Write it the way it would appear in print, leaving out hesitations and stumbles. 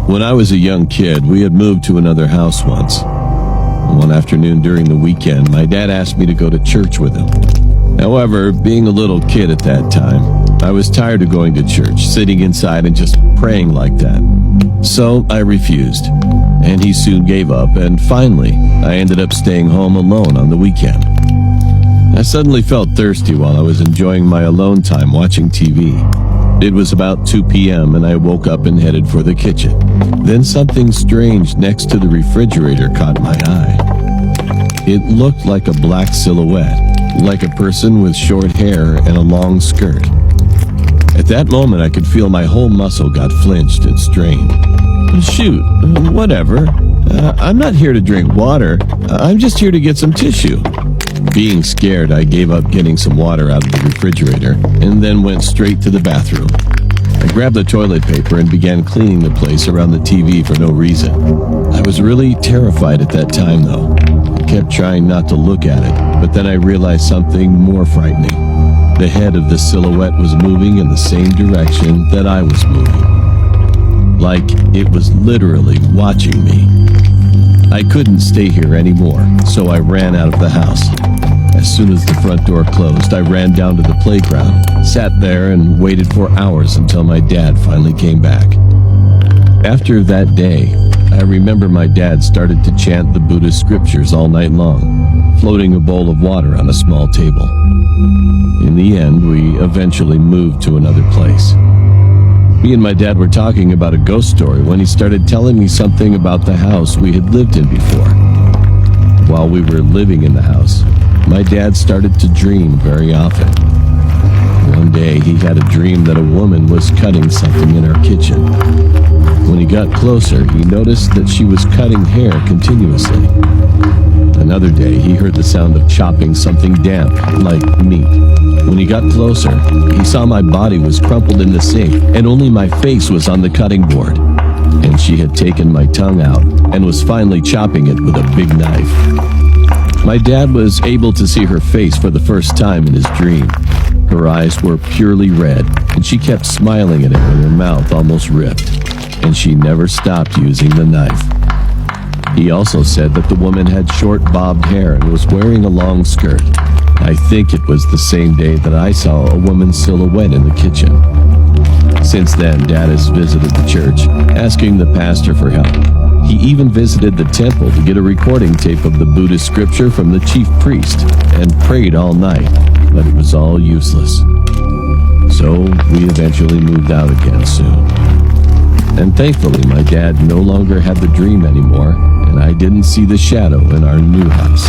When I was a young kid, we had moved to another house once. One afternoon during the weekend, my dad asked me to go to church with him. However, being a little kid at that time, I was tired of going to church, sitting inside and just praying like that. So I refused, and he soon gave up, and finally, I ended up staying home alone on the weekend. I suddenly felt thirsty while I was enjoying my alone time watching TV. It was about 2 p.m. and I woke up and headed for the kitchen. Then something strange next to the refrigerator caught my eye. It looked like a black silhouette, like a person with short hair and a long skirt. At that moment, I could feel my whole muscle got flinched and strained. Shoot, whatever. I'm not here to drink water. I'm just here to get some tissue. Being scared, I gave up getting some water out of the refrigerator and then went straight to the bathroom. I grabbed the toilet paper and began cleaning the place around the TV for no reason. I was really terrified at that time, though. I kept trying not to look at it, but then I realized something more frightening. The head of the silhouette was moving in the same direction that I was moving. Like it was literally watching me. I couldn't stay here anymore, so I ran out of the house. As soon as the front door closed, I ran down to the playground, sat there, and waited for hours until my dad finally came back. After that day, I remember my dad started to chant the Buddhist scriptures all night long, floating a bowl of water on a small table. In the end, we eventually moved to another place. Me and my dad were talking about a ghost story when he started telling me something about the house we had lived in before. While we were living in the house, my dad started to dream very often. One day, he had a dream that a woman was cutting something in our kitchen. When he got closer, he noticed that she was cutting hair continuously. Another day, he heard the sound of chopping something damp, like meat. When he got closer, he saw my body was crumpled in the sink, and only my face was on the cutting board. And she had taken my tongue out and was finally chopping it with a big knife. My dad was able to see her face for the first time in his dream. Her eyes were purely red, and she kept smiling at him and her mouth almost ripped. And she never stopped using the knife. He also said that the woman had short bobbed hair and was wearing a long skirt. I think it was the same day that I saw a woman's silhouette in the kitchen. Since then, Dad has visited the church, asking the pastor for help. He even visited the temple to get a recording tape of the Buddhist scripture from the chief priest and prayed all night, but it was all useless. So we eventually moved out again soon. And thankfully, my dad no longer had the dream anymore, and I didn't see the shadow in our new house.